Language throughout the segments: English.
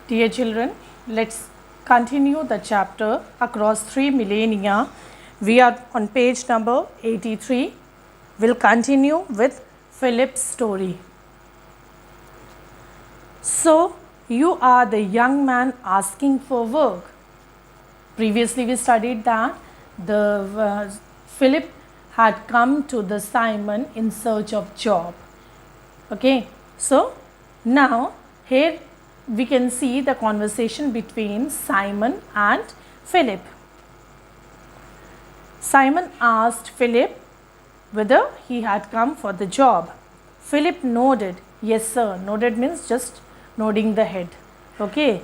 Dear children, let's continue the chapter across 3 millennia. We are on page number 83. We'll continue with Philip's story. So, you are the young man asking for work. Previously, we studied that Philip had come to the Simon in search of job. Okay, so now here we can see the conversation between Simon and Philip. Simon asked Philip whether he had come for the job. Philip nodded. Yes, sir. Nodded means just nodding the head. Okay.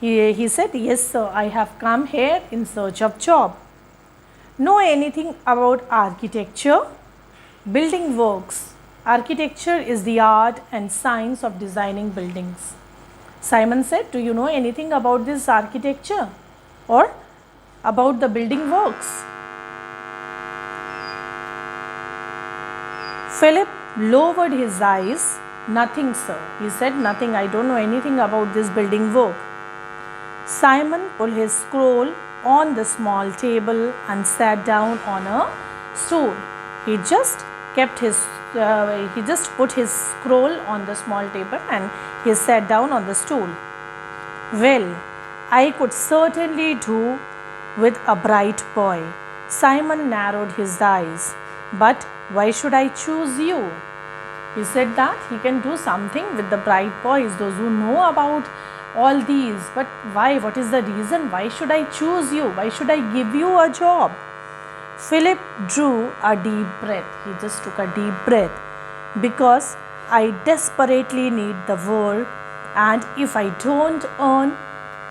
He said, yes, sir, I have come here in search of job. Know anything about architecture? Building works. Architecture is the art and science of designing buildings. Simon said, do you know anything about this architecture or about the building works? Philip lowered his eyes. Nothing, sir. He said, nothing. I don't know anything about this building work. Simon pulled his scroll on the small table and sat down on a stool. He just put his scroll on the small table and he sat down on the stool. Well, I could certainly do with a bright boy. Simon narrowed his eyes. But why should I choose you? He said that he can do something with the bright boys, those who know about all these. But why? What is the reason? Why should I choose you? Why should I give you a job? Philip drew a deep breath. He just took a deep breath. Because I desperately need the work, and if I don't earn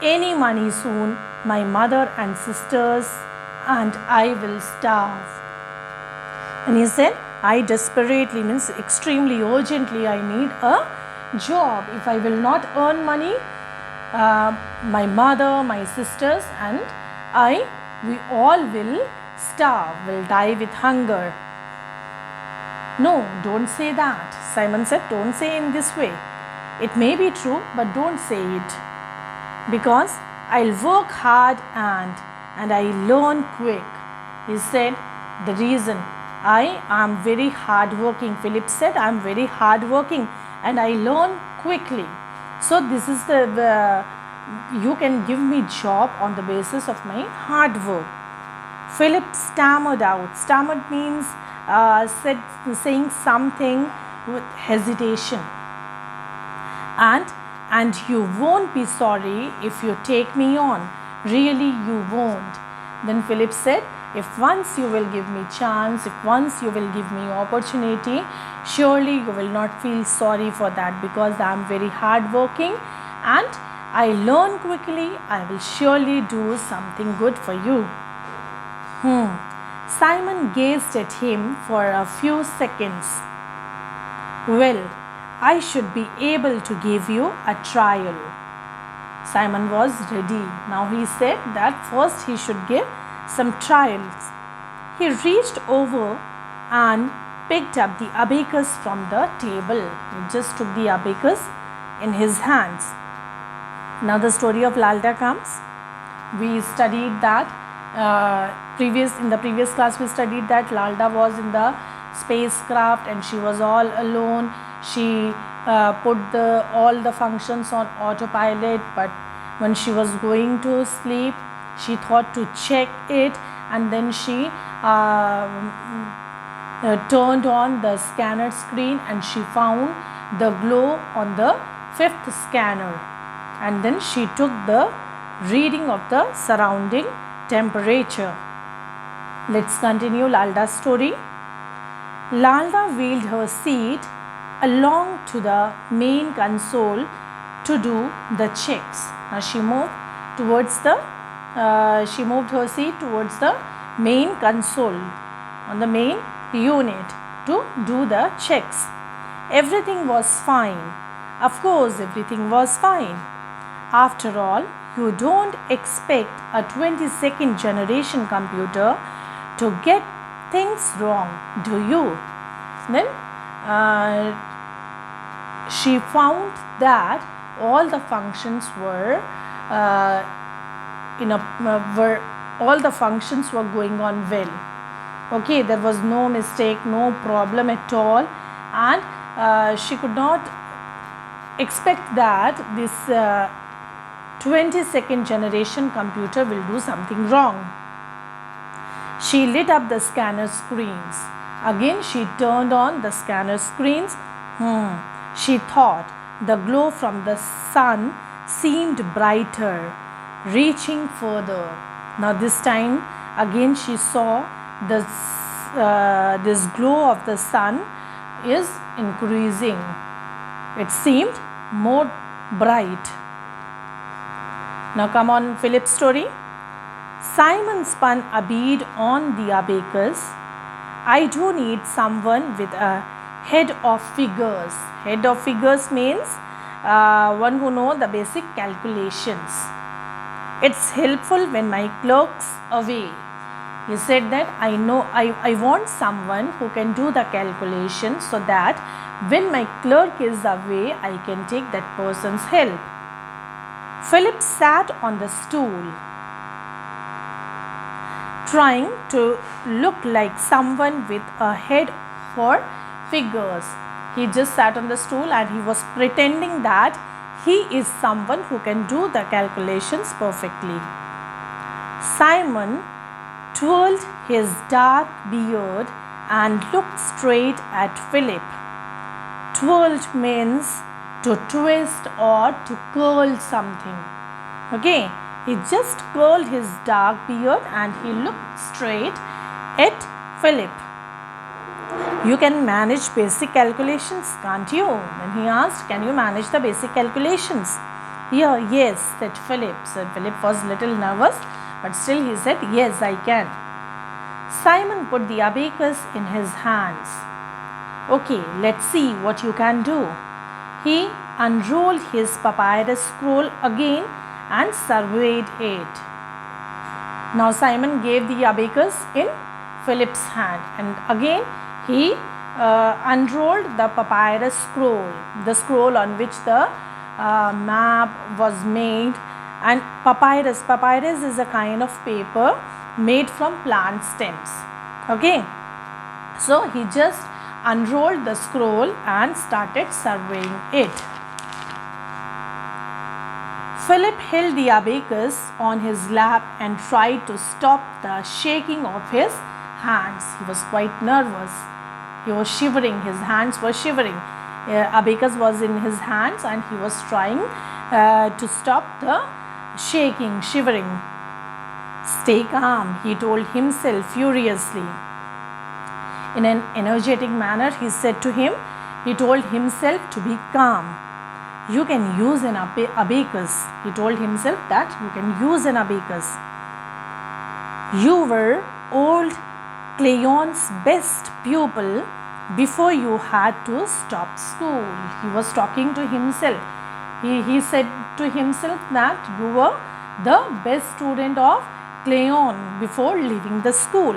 any money soon, my mother and sisters and I will starve. And he said, I desperately means extremely urgently I need a job. If I will not earn money, my mother, my sisters and we all will starve, will die with hunger. No, don't say that. Simon said, don't say in this way. It may be true, but don't say it. Because I'll work hard and I learn quick. He said, the reason I am very hardworking. Philip said, I am very hardworking and I learn quickly. So this is you can give me job on the basis of my hard work. Philip stammered out. Stammered means saying something with hesitation. And you won't be sorry if you take me on. Really, you won't. Then Philip said, if once you will give me chance, if once you will give me opportunity, surely you will not feel sorry for that, because I am very hardworking and I learn quickly. I will surely do something good for you. Simon gazed at him for a few seconds. Well, I should be able to give you a trial. Simon was ready. Now he said that first he should give some trials. He reached over and picked up the abacus from the table. He just took the abacus in his hands. Now the story of Lalda comes. We studied that in the previous class we studied that Lalda was in the spacecraft and she was all alone. She put all the functions on autopilot, but when she was going to sleep, she thought to check it, and then she turned on the scanner screen and she found the glow on the 5th scanner, and then she took the reading of the surrounding temperature. Let's continue Lalda's story. Lalda wheeled her seat along to the main console to do the checks. Now she moved her seat towards the main console on the main unit to do the checks. Everything was fine. Of course, everything was fine. After all, you don't expect a 22nd generation computer to get things wrong, do you? Then she found that all the functions were all the functions were going on well. Okay, there was no mistake, no problem at all, and she could not expect that this 22nd generation computer will do something wrong. She lit up the scanner screens. Again she turned on the scanner screens. She thought the glow from the sun seemed brighter, reaching further. Now this time again she saw this glow of the sun is increasing. It seemed more bright. Now come on, Philip's story. Simon spun a bead on the abacus. I do need someone with a head of figures. Head of figures means one who knows the basic calculations. It's helpful when my clerk's away. He said that I want someone who can do the calculations so that when my clerk is away, I can take that person's help. Philip sat on the stool, trying to look like someone with a head for figures. He just sat on the stool and he was pretending that he is someone who can do the calculations perfectly. Simon twirled his dark beard and looked straight at Philip. Twirled means to twist or to curl something. Okay, he just curled his dark beard and he looked straight at Philip. You can manage basic calculations, can't you? Then he asked, can you manage the basic calculations? Yeah, yes, said Philip. So Philip was a little nervous, but still he said, yes, I can. Simon put the abacus in his hands. Okay, let's see what you can do. He unrolled his papyrus scroll again and surveyed it. Now Simon gave the abacus in Philip's hand, and again he unrolled the papyrus scroll, the scroll on which the map was made. And papyrus is a kind of paper made from plant stems. Okay, so he just unrolled the scroll and started surveying it. Philip held the abacus on his lap and tried to stop the shaking of his hands. He was quite nervous. He was shivering. His hands were shivering. Abacus was in his hands and he was trying to stop the shaking, shivering. Stay calm, he told himself furiously. In an energetic manner, he told himself to be calm. You can use an abacus. He told himself that you can use an abacus. You were old Cleon's best pupil before you had to stop school. He was talking to himself. He said to himself that you were the best student of Cleon before leaving the school.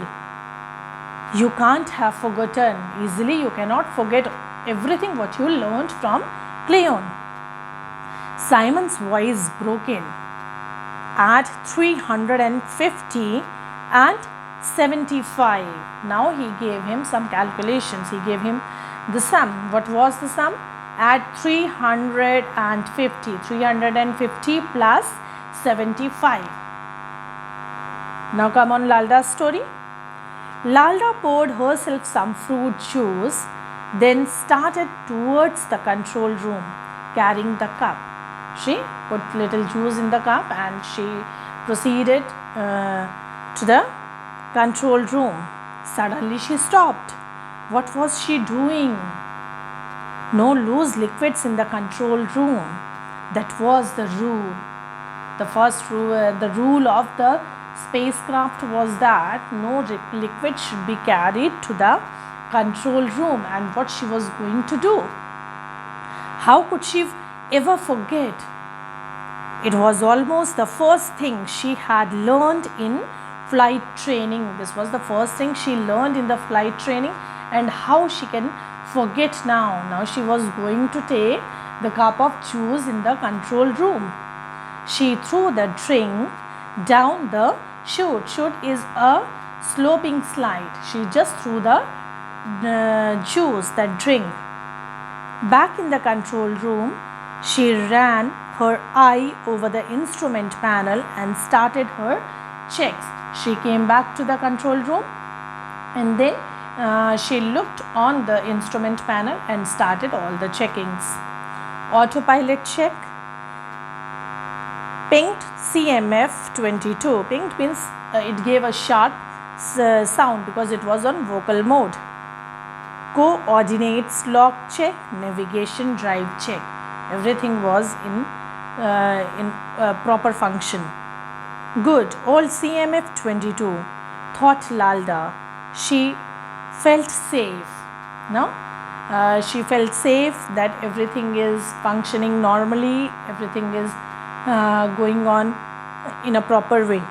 You can't have forgotten easily. You cannot forget everything what you learned from Cleon. Simon's voice broke in. At 350 and 75. Now he gave him some calculations. He gave him the sum. What was the sum? At 350. 350 plus 75. Now come on, Lalda's story. Lalda poured herself some fruit juice, then started towards the control room, carrying the cup. She put little juice in the cup and she proceeded to the control room. Suddenly she stopped. What was she doing? No loose liquids in the control room. That was the rule. The first rule, the rule of the spacecraft was that no liquid should be carried to the control room. And what she was going to do? How could she ever forget? It was almost the first thing she had learned in flight training. This was the first thing she learned in the flight training, and how she can forget now. Now she was going to take the cup of juice in the control room. She threw the drink down the chute. Chute is a sloping slide. She just threw the juice, that drink. Back in the control room, she ran her eye over the instrument panel and started her checks. She came back to the control room and then she looked on the instrument panel and started all the checkings. Autopilot check. Pinged CMF 22. Pinged means it gave a sharp sound because it was on vocal mode. Coordinates lock check. Navigation drive check. Everything was in proper function. Good. Old CMF 22, thought Lalda. She felt safe. No? She felt safe that everything is functioning normally, everything is going on in a proper way.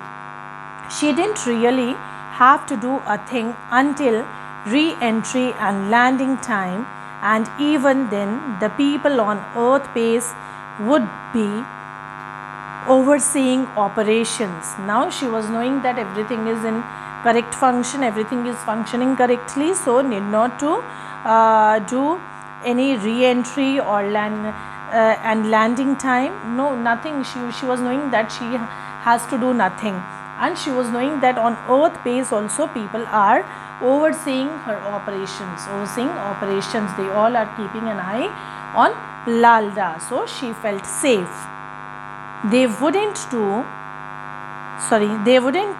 She didn't really have to do a thing until re-entry and landing time, and even then the people on Earth base would be overseeing operations. Now she was knowing that everything is in correct function, everything is functioning correctly, so need not to do any re-entry or landing time. No, nothing. She was knowing that she has to do nothing, and she was knowing that on Earth base also people are overseeing her operations, they all are keeping an eye on Lalda, so she felt safe. They wouldn't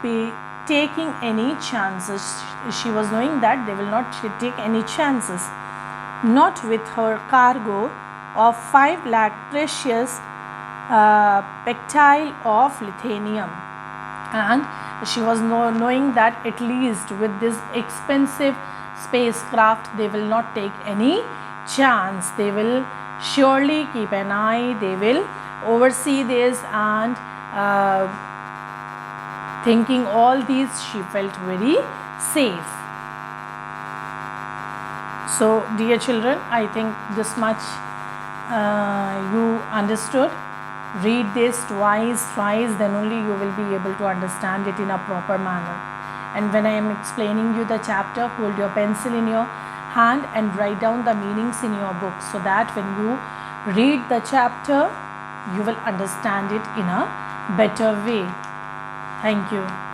be taking any chances. She was knowing that they will not take any chances, not with her cargo of 5 lakh precious pectile of lithium. And she was knowing that at least with this expensive spacecraft they will not take any chance. They will surely keep an eye, they will oversee this, and thinking all these, she felt very safe. So dear children, I think this much you understood. Read this twice, then only you will be able to understand it in a proper manner. And when I am explaining you the chapter, hold your pencil in your hand and write down the meanings in your book, so that when you read the chapter, you will understand it in a better way. Thank you.